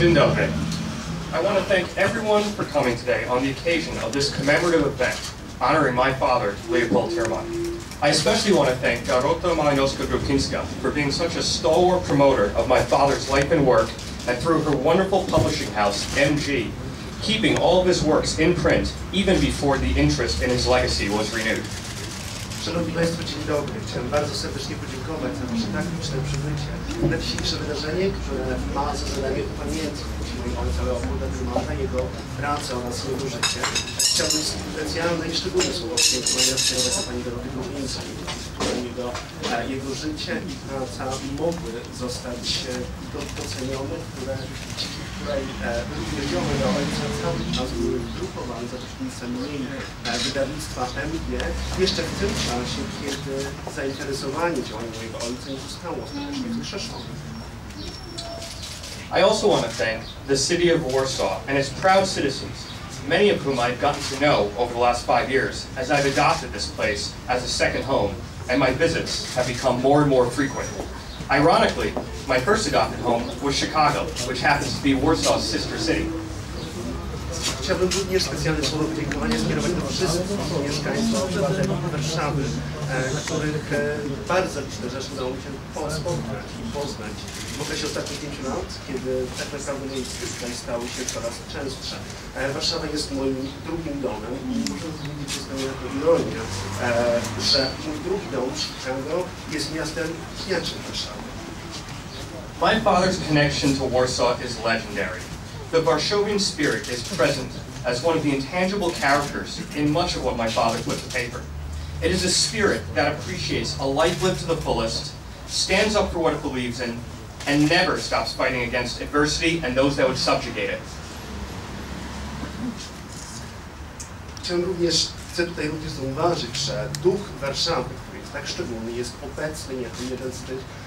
Dzień dobry. I want to thank everyone for coming today on the occasion of this commemorative event honoring my father, Leopold Tyrmand. I especially want to thank Dorota Malinowska-Grupińska for being such a stalwart promoter of my father's life and work, and through her wonderful publishing house, MG, keeping all of his works in print even before the interest in his legacy was renewed. Szanowni Państwo, dzień dobry. Chciałem bardzo serdecznie podziękować za Wasze tak liczne przybycie na dzisiejsze wydarzenie, które ma za zadanie upamiętnić ojca Leopolda Tyrmanda, jego pracę oraz jego życie. Chciałbym specjalne i szczególne słowo podziękowania skierować do pani Doroty Grupińskiej, której jego życie i praca mogły zostać docenione, której wywieziono do ojca cały czas były drukowane za pośrednictwem jej wydawnictwa MG, jeszcze w tym czasie, kiedy zainteresowanie działaniem mojego ojca nie zostało ostatecznie wskrzeszone. I also want to thank the city of Warsaw and its proud citizens, many of whom I've gotten to know over the last 5 years as I've adopted this place as a second home, and my visits have become more and more frequent. Ironically, my first adopted home was Chicago, which happens to be Warsaw's sister city. Chciałbym również specjalne słowo podziękowania skierować do wszystkich mieszkańców, obywateli Warszawy, których bardzo liczne rzeczy udało mi się spotkać i poznać w okresie ostatnich 5 lat, kiedy tak naprawdę moje wizyty tutaj stały się coraz częstsze. Warszawa jest moim drugim domem i muszę powiedzieć, że jest to ironia, że mój drugi dom, Chicago, jest miastem śniaczym Warszawy. My father's connection to Warsaw is legendary. The Varsovian spirit is present as one of the intangible characters in much of what my father put to paper. It is a spirit that appreciates a life lived to the fullest, stands up for what it believes in, and never stops fighting against adversity and those that would subjugate it. Chcę tutaj również zauważyć, że duch Warszawy, który jest tak szczególny, jest obecny jako jeden z tych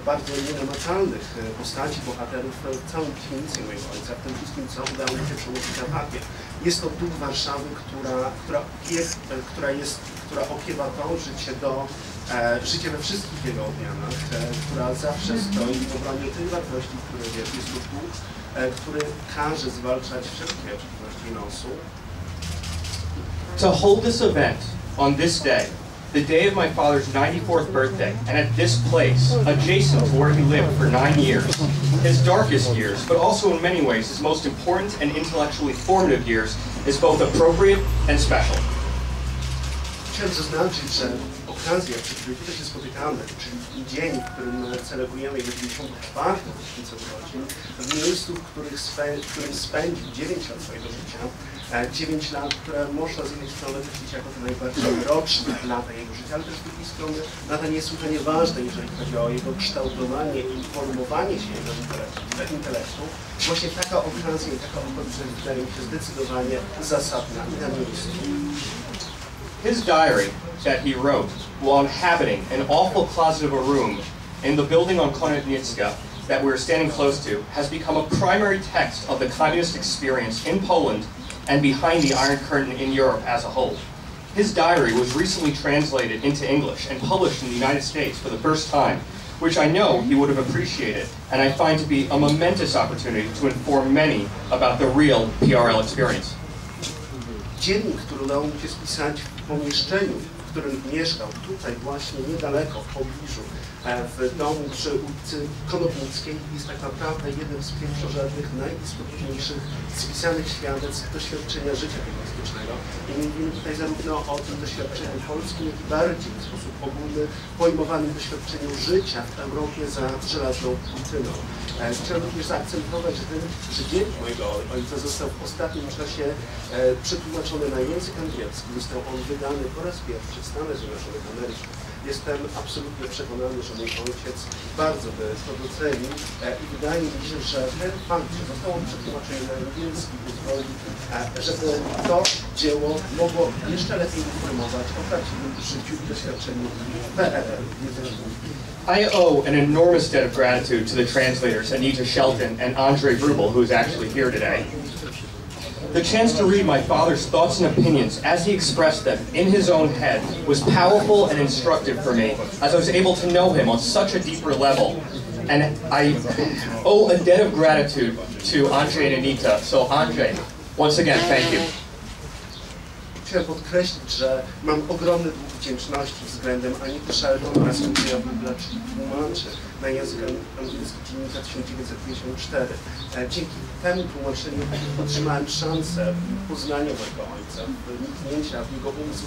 bardzo nienamacalnych postaci, bohaterów w całej definicji mojego ojca, w tym wszystkim, co udało mi się przełożyć na papier. Jest to duch Warszawy, która opiewa to życie we wszystkich jego odmianach, która zawsze stoi w obronie tych wartości, które jest to duch, który każe zwalczać wszelkie przeciwności losu. To hold this event on this day, the day of my father's 94th birthday, and at this place, adjacent to where he lived for 9 years, his darkest years, but also in many ways his most important and intellectually formative years, is both appropriate and special. Chciałem zaznaczyć, że okazja, przy której tutaj się spotykamy, czyli dzień, w którym celebrujemy jego 94. rocznicę urodzin, w miejscu, w którym spędził 9 lat swojego życia, 9 lat, które można z jednej strony określić jako te najbardziej roczne lata jego życia, ale też z drugiej strony lata niesłychanie ważne, jeżeli chodzi o jego kształtowanie i formowanie się jego intelektu. Właśnie taka okazja i taka okoliczność wydaje mi się zdecydowanie zasadna i na miejscu. His diary that he wrote while inhabiting an awful closet of a room in the building on Kądzielska that we're standing close to has become a primary text of the communist experience in Poland and behind the Iron Curtain in Europe as a whole. His diary was recently translated into English and published in the United States for the first time, which I know he would have appreciated, and I find to be a momentous opportunity to inform many about the real PRL experience. Dziennik, który udało mi się spisać w pomieszczeniu, w którym mieszkał, tutaj właśnie niedaleko, w pobliżu, w domu przy ulicy Konopnickiej, jest tak naprawdę jednym z pierwszorzędnych, najistotniejszych spisanych świadectw doświadczenia życia komunistycznego. I mówimy tutaj zarówno o tym doświadczeniu polskim, jak i bardziej w sposób ogólny pojmowanym doświadczeniu życia w Europie za żelazną kurtyną. Chciałem również zaakcentować, że dziennik mojego ojca został w ostatnim czasie przetłumaczony na język angielski. Został on wydany po raz pierwszy w Stanach Zjednoczonych Ameryki. Jestem absolutnie przekonany, że mój ojciec bardzo by to docenił i wydaje mi się, że ten fakt, że został on przetłumaczony na angielski, pozwoli, żeby to dzieło mogło jeszcze lepiej informować o prawdziwym życiu i doświadczeniu PRL. I owe an enormous debt of gratitude to the translators Anita Shelton and Andre Vrubel, who is actually here today. The chance to read my father's thoughts and opinions as he expressed them in his own head was powerful and instructive for me, as I was able to know him on such a deeper level And I owe a debt of gratitude to Andrzej and Anita. So Andrzej, once again, thank you. Chciałem podkreślić, że mam ogromny dług wdzięczności względem Anity Sheldon oraz Andrzeja Bubla, czyli tłumaczy na język angielski dziennika 1954. Dzięki temu tłumaczeniu otrzymałem szansę poznania mojego ojca, wniknięcia w jego umysł,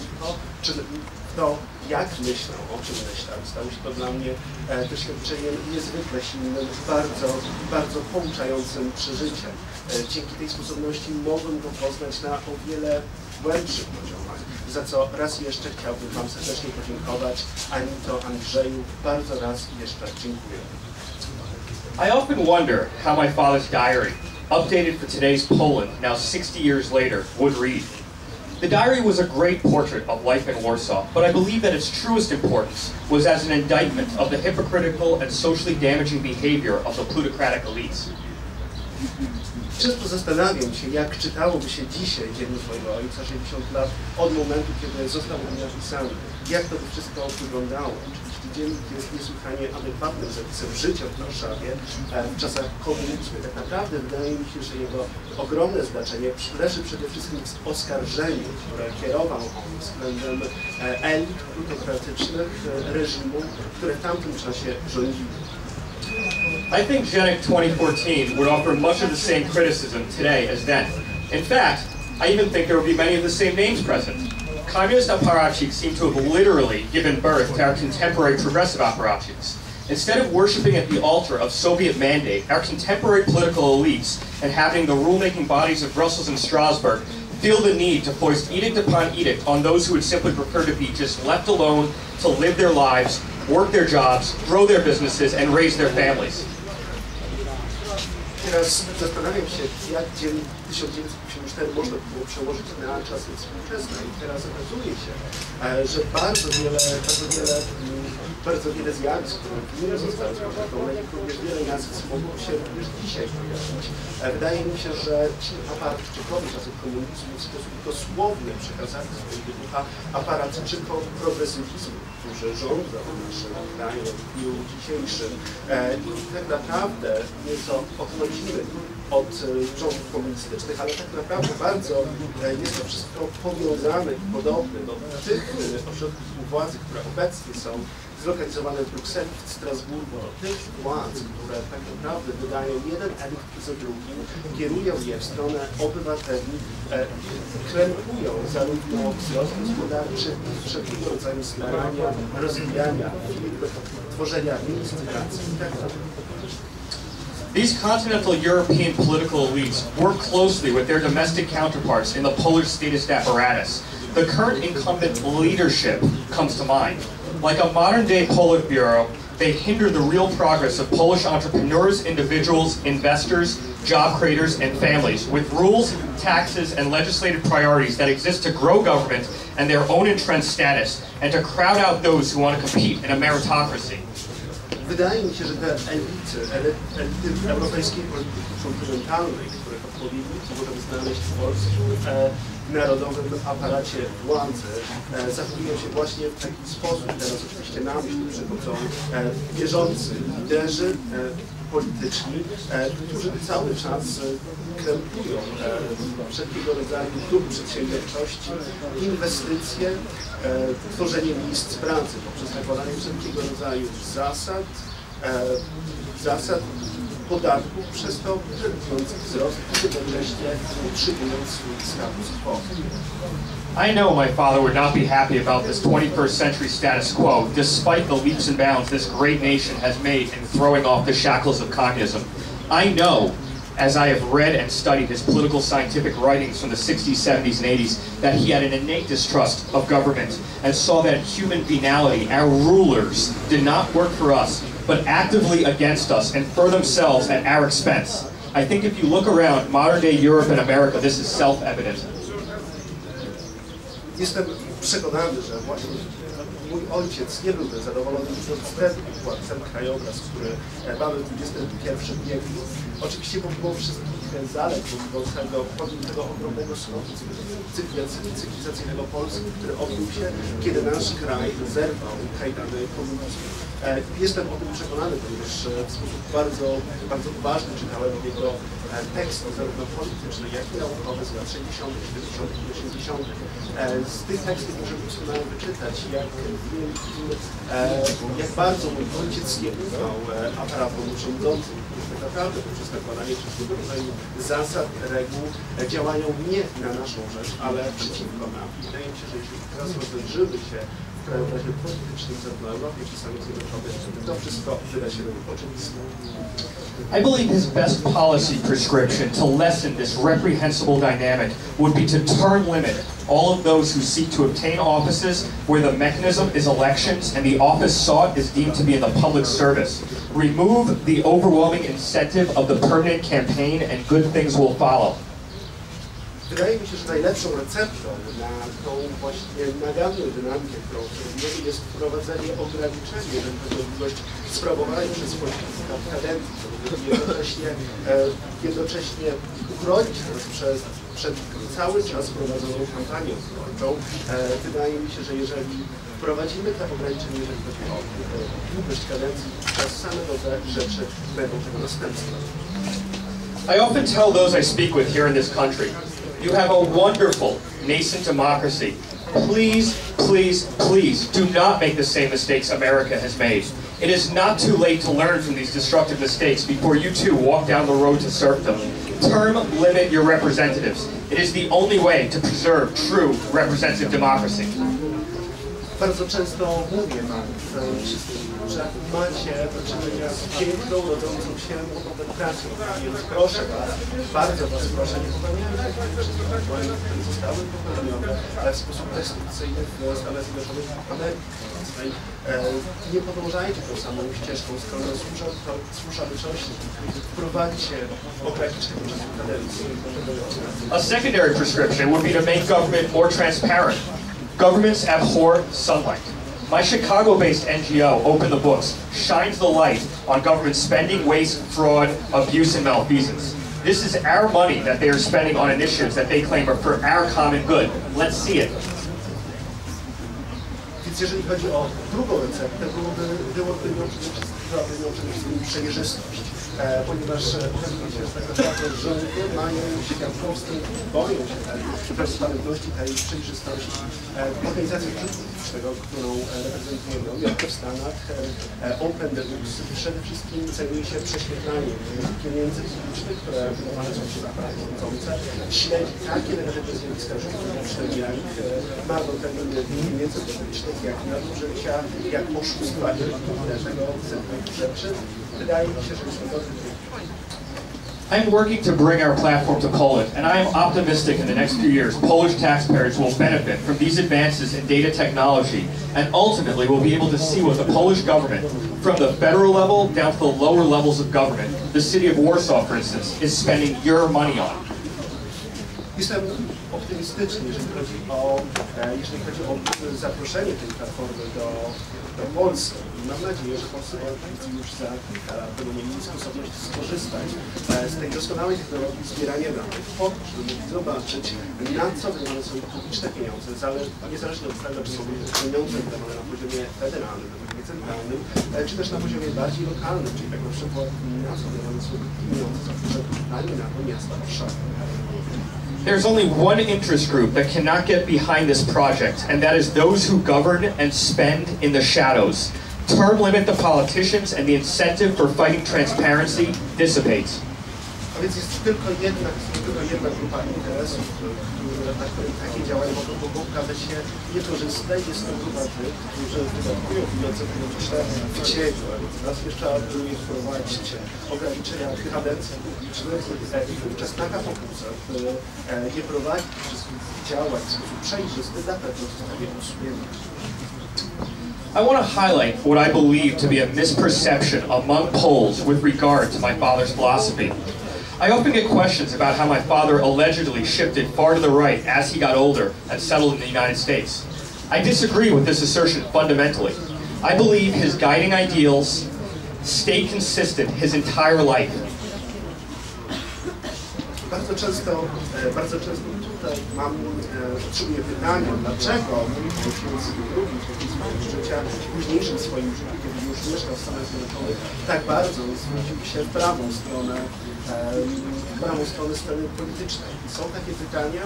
to, jak myślał, o czym myślał. Stało się to dla mnie doświadczeniem niezwykle silnym, bardzo pouczającym przeżyciem. Dzięki tej sposobności mogłem go poznać na o wiele głębszych poziomach, za co raz jeszcze chciałbym Wam serdecznie podziękować. Anito, Andrzeju, bardzo raz jeszcze dziękuję. I often wonder how my father's diary, updated for today's Poland, now 60 years later, would read. The diary was a great portrait of life in Warsaw, but I believe that its truest importance was as an indictment of the hypocritical and socially damaging behavior of the plutocratic elites. Często zastanawiam się, jak czytałoby się dzisiaj dziennik mojego ojca 60 lat od momentu, kiedy został on napisany. Jak to by wszystko wyglądało? Oczywiście dziennik jest niesłychanie adekwatnym zapisem życia w Warszawie w czasach komunizmu. Tak naprawdę wydaje mi się, że jego ogromne znaczenie leży przede wszystkim w oskarżeniu, które kierował on względem elit plutokratycznych reżimu, które w tamtym czasie rządziły. I think Genik 2014 would offer much of the same criticism today as then. In fact, I even think there would be many of the same names present. Communist apparatchiks seem to have literally given birth to our contemporary progressive apparatchiks. Instead of worshipping at the altar of Soviet mandate, our contemporary political elites inhabiting the rulemaking bodies of Brussels and Strasbourg feel the need to foist edict upon edict on those who would simply prefer to be just left alone to live their lives, work their jobs, grow their businesses, and raise their families. Teraz zastanawiam się, jak dzień 1954 można było przełożyć na czasy współczesne. I teraz okazuje się, że bardzo wiele zjawisk, które nie zostały spowodowane, jak również wiele nazwisk mogło się również dzisiaj pojawić. Wydaje mi się, że ci aparatczykowie czasów komunizmu w sposób dosłowny przekazali swojego ducha aparatczykom progresywizmu, którzy rządzą naszym krajem w dniu dzisiejszym. I tak naprawdę nieco odchodzimy od rządów komunistycznych, ale tak naprawdę bardzo jest to wszystko powiązane i podobne do tych ośrodków władzy, które obecnie są zlokalizowane w Brukseli, w Strasburgu, do tych władz, które tak naprawdę wydają jeden elit za drugim, kierują je w stronę obywateli, krępują zarówno wzrost gospodarczy, wszelkiego rodzaju starania, rozwijania firm, tworzenia miejsc pracy i tak dalej. These continental European political elites work closely with their domestic counterparts in the Polish statist apparatus. The current incumbent leadership comes to mind. Like a modern-day Politburo, they hinder the real progress of Polish entrepreneurs, individuals, investors, job creators, and families with rules, taxes, and legislative priorities that exist to grow government and their own entrenched status, and to crowd out those who want to compete in a meritocracy. Wydaje mi się, że te elity europejskiej polityki kontynentalnej, których odpowiedniki możemy znaleźć w polskim narodowym aparacie władzy, zachowują się właśnie w taki sposób. Teraz oczywiście na myśl przychodzą bieżący liderzy polityczni, którzy cały czas krępują wszelkiego rodzaju dóbr przedsiębiorczości, inwestycje, tworzenie miejsc pracy poprzez nakładanie wszelkiego rodzaju zasad, podatków, przez to prezentując wzrost i jednocześnie utrzymując swój status quo. I know my father would not be happy about this 21st century status quo, despite the leaps and bounds this great nation has made in throwing off the shackles of communism. I know, as I have read and studied his political scientific writings from the 60s, 70s, and 80s, that he had an innate distrust of government and saw that human venality, our rulers, did not work for us, but actively against us and for themselves at our expense. I think if you look around modern-day Europe and America, this is self-evident. Jestem przekonany, że właśnie mój ojciec nie byłby zadowolony z tego ten krajobraz, który mamy w XXI wieku. Oczywiście pomimo wszystkich zalet, pomimo tego ogromnego skoku cywilizacyjnego Polski, który odbył się, kiedy nasz kraj zerwał kajdany komunizmu. Jestem o tym przekonany, ponieważ w sposób bardzo uważny czytałem jego teksty, zarówno polityczne, jak i naukowe z lat 60., 70., 80. Z tych tekstów możemy doskonale wyczytać, jak bardzo mój ojciec nie ufał aparatom rządzącym, którzy tak naprawdę poprzez nakładanie wszelkiego rodzaju zasad, reguł działają nie na naszą rzecz, ale przeciwko nam. Wydaje mi się, że jeśli teraz rozejrzymy się w krajobrazie politycznym zarówno Europie, jak i Stanów Zjednoczonych, to wszystko wyda się oczywiste. I believe his best policy prescription to lessen this reprehensible dynamic would be to term limit all of those who seek to obtain offices where the mechanism is elections and the office sought is deemed to be in the public service. Remove the overwhelming incentive of the permanent campaign and good things will follow. Wydaje mi się, że najlepszą receptą na tą właśnie naganną dynamikę, którą obserwujemy, jest wprowadzenie ograniczenia, jeżeli chodzi o możliwość sprawowania przez polityków kadencji, jednocześnie uchronić nas przed cały czas prowadzoną kampanią wyborczą. Wydaje mi się, że jeżeli wprowadzimy te ograniczenia, jeżeli chodzi o długość kadencji, to same dobre rzeczy będą tego następstwem. I often tell those I speak with here in this country, you have a wonderful, nascent democracy. Please, please, please do not make the same mistakes America has made. It is not too late to learn from these destructive mistakes before you too walk down the road to serfdom. Term limit your representatives. It is the only way to preserve true representative democracy. Bardzo często mówię Wam wszystkim, że macie do czynienia z piękną, rodzącą się młodą demokracją. Więc proszę Was, bardzo Was proszę, nie popełniajcie wszystkich błędów, które zostały popełnione w sposób destrukcyjny w Stanach Zjednoczonych Ameryki. Nie podążajcie tą samą ścieżką w stronę słuszalności. Wprowadźcie ograniczenie czasu kadencji. A secondary prescription would be to make government more transparent. Governments abhor sunlight. My Chicago-based NGO, Open the Books, shines the light on government spending, waste, fraud, abuse, and malfeasance. This is our money that they are spending on initiatives that they claim are for our common good. Let's see it. Więc jeżeli chodzi o drugą receptę, byłoby nią przede wszystkim przejrzystość. Ponieważ okazuje się, że tak naprawdę rządy mają świadkowstwo, boją się tej transparentności, tej przejrzystości. Organizacja publicznego, którą reprezentujemy, jak to w Stanach, Open the Books, przede wszystkim zajmuje się prześwietlaniem pieniędzy publicznych, które wydawane są przez aparat rządzące, śledzi takie negatywne zjawiska w życiu publicznym, jak marnotrawienie pieniędzy publicznych, jak nadużycia, jak oszustwa i tego typu rzeczy. Wydaje mi się, że jest to dobry dzień. I'm working to bring our platform to Poland, and I am optimistic in the next few years Polish taxpayers will benefit from these advances in data technology, and ultimately will be able to see what the Polish government, from the federal level down to the lower levels of government, the city of Warsaw, for instance, is spending your money on. Jestem optymistyczny, jeżeli chodzi o zaproszenie tej platformy do Polski. Mam nadzieję, że polscy politycy już za kilka lat będą mieli sposobność skorzystać z tej doskonałej technologii zbierania danych, po to, żeby mogli zobaczyć, na co wydawane są publiczne pieniądze, niezależnie od tego, czy są pieniądze wydawane na poziomie federalnym, na poziomie centralnym, czy też na poziomie bardziej lokalnym, czyli tak na przykład na co wydawane są pieniądze za dajmy na to miasta Warszawy. There's only one interest group that cannot get behind this project, and that is those who govern and spend in the shadows. Term limit the politicians and the incentive for fighting transparency dissipates. A więc jest tylko jedna grupa interesów, na której takie działania mogą okazać się niekorzystne. Jest to grupa tych, którzy wydatkują pieniądze publiczne w cieniu. Raz jeszcze apeluję wprowadzić ograniczenia kadencji publicznych i wówczas taka pokusa, nie prowadzić wszystkich działań w sposób przejrzysty, na pewno zostanie usunięta. I want to highlight what I believe to be a misperception among Poles with regard to my father's philosophy. I often get questions about how my father allegedly shifted far to the right as he got older and settled in the United States. I disagree with this assertion fundamentally. I believe his guiding ideals stayed consistent his entire life. Bardzo często tutaj otrzymuję pytanie, dlaczego w języku drugim, w życia, w późniejszym swoim życiu, kiedy już mieszkał w Stanach Zjednoczonych, tak bardzo zwrócił się w prawą stronę sceny politycznej. I są takie pytania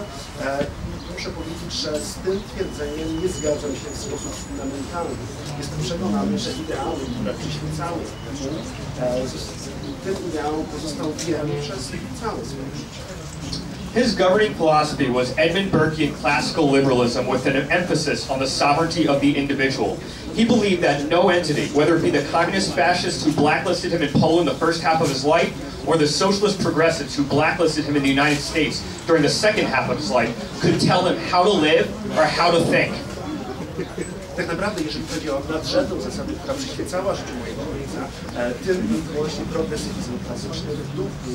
i muszę powiedzieć, że z tym twierdzeniem nie zgadzam się w sposób fundamentalny. Jestem przekonany, że ideały, które przyświecały tym ideałom pozostał wierny przez całe swoje życie. His governing philosophy was Edmund Burkean classical liberalism with an emphasis on the sovereignty of the individual. He believed that no entity, whether it be the communist fascists who blacklisted him in Poland the first half of his life, or the socialist progressives who blacklisted him in the United States during the second half of his life, could tell him how to live or how to think. Tak naprawdę, jeżeli chodzi o nadrzędną zasadę, która przyświecała życiu mojego ojca, tym był właśnie progresywizm klasyczny w duchu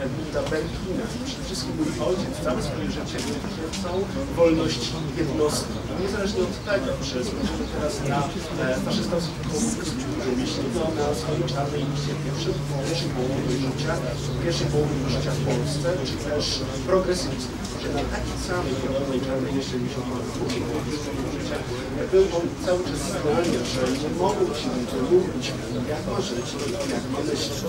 Edmunda Burkeana. Przede wszystkim mój ojciec całe swoje życie był twórcą wolności jednostki. Niezależnie od tego, czy spojrzymy teraz na faszystowskich komunistów, którzy myśleli na swojej czarnej liście w pierwszej połowie życia, w Polsce, czy też progresywistów, którzy na takiej samej czarnej liście w drugiej połowie życia był on cały czas zdania, że nie mogą się mówić, jak ma żyć, jak ma myśleć.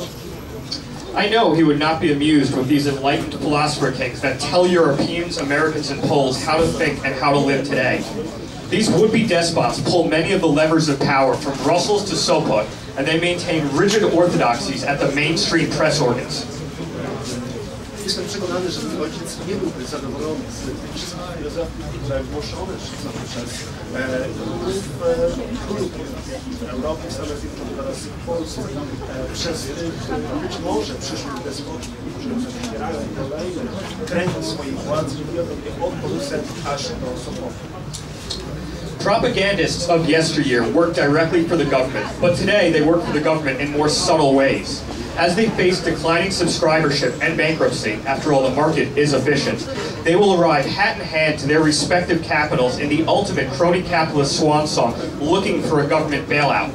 I know he would not be amused with these enlightened philosopher kings that tell Europeans, Americans, and Poles how to think and how to live today. These would-be despots pull many of the levers of power from Brussels to Sopot, and they maintain rigid orthodoxies at the mainstream press organs. Jestem przekonany, że mój ojciec nie byłby zadowolony z tych wszystkich filozofii, które głoszone są przez królów w Europie, w Stanach Zjednoczonych oraz w Polsce, przez tych być może przyszłych despotów, którzy wspierają kolejne kręgi swojej władzy i wiodą je od Brukselki aż do Sopotu. Propagandists of yesteryear worked directly for the government, but today they work for the government in more subtle ways. As they face declining subscribership and bankruptcy, after all, the market is efficient, they will arrive hat in hand to their respective capitals in the ultimate crony capitalist swan song, looking for a government bailout.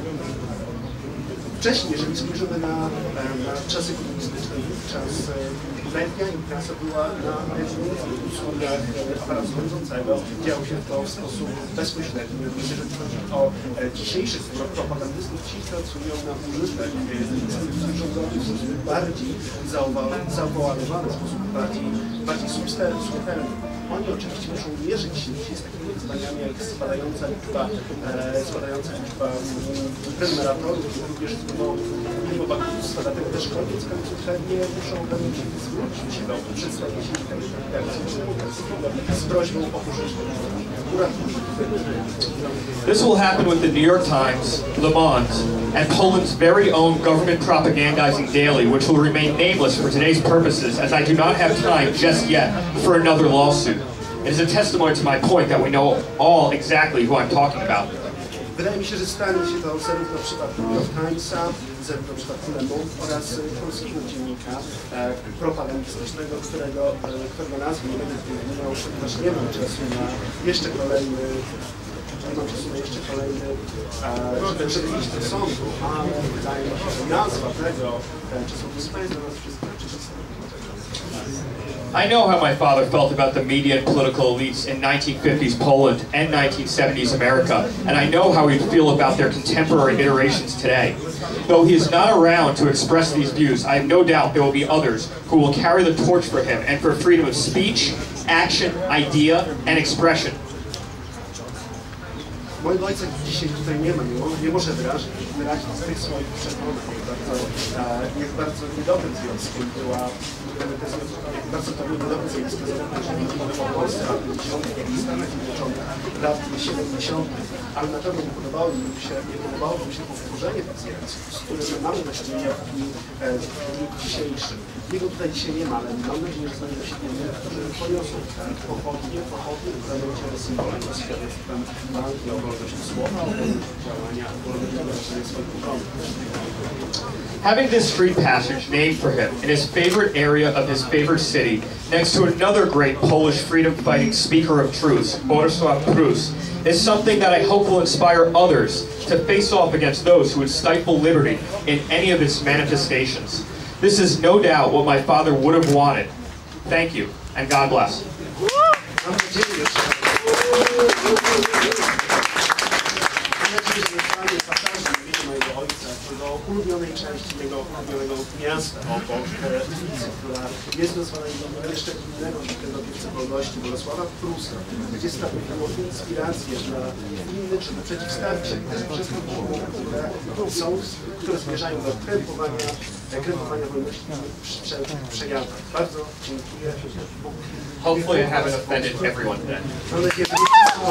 Wcześniej, jeżeli spojrzymy na czasy komunistyczne, wówczas media i prasa była na usługach aparatu rządzącego. Działo się to w sposób bezpośredni. Jeżeli chodzi o dzisiejszych propagandystów, ci pracują na użytek instytucji rządowych w sposób bardziej zawoalowany, w sposób bardziej subtelny. Oni oczywiście muszą mierzyć się dzisiaj z takimi wyzwaniami jak spadająca liczba prenumeratorów, również mimo bankructwa, dlatego też koniec końców chętnie muszą zwrócić się do przedstawicieli z prośbą o pożyczkę. This will happen with the New York Times, Le Monde, and Poland's very own government propagandizing daily, which will remain nameless for today's purposes, as I do not have time just yet for another lawsuit. It is a testimony to my point that we know all exactly who I'm talking about. Wydaje mi się, że stanie się to zarówno w przypadku New York Timesa, zarówno w przypadku Le Monde oraz polskiego dziennika propagandystycznego, którego nazwy nie będę wymieniał, ponieważ nie mam czasu na jeszcze kolejny, żeby iść do sądu, ale wydaje mi się, że nazwa tego czasopisma jest dla nas wszystkich czytelna. I know how my father felt about the media and political elites in 1950s Poland and 1970s America, and I know how he'd feel about their contemporary iterations today. Though he is not around to express these views, I have no doubt there will be others who will carry the torch for him and for freedom of speech, action, idea, and expression. Mojego ojca dzisiaj tutaj nie ma, nie może wyrazić tych swoich przekonań, jak bardzo niedobrym związkiem była, jak bardzo to był niedobry związek zarówno w Polsce lat 50., jak i w Stanach Zjednoczonych lat 70., ale na pewno nie podobało mi się powtórzenie tych zjawisk, z którymi mamy do czynienia w dniu dzisiejszym. Jego tutaj dzisiaj nie ma, ale mam nadzieję, że znajdą się inni, którzy poniosą pochodnie, które będzie symbolem świadectwem walki o wolność słowa, o wolność działania, o wolność wyrażenia swoich poglądów. Having this street passage named for him in his favorite area of his favorite city, next to another great Polish freedom-fighting speaker of truth, Bolesław Prus, is something that I hope will inspire others to face off against those who would stifle liberty in any of its manifestations. This is no doubt what my father would have wanted. Thank you, and God bless. Mam nadzieję, że zostanie pasażem w imieniu mojego ojca do ulubionej części jego ulubionego miasta obok ulicy, która jest nazwana jeszcze innego dowódcy wolności Bolesława Prusa, gdzie stanowiło inspirację dla innych, żeby przeciwstawić się tym wszystkim siłom, które zmierzają do krępowania wolności w wszelkich przejawach. Bardzo dziękuję. Hopefully I haven't offended everyone today. Mam nadzieję, że nie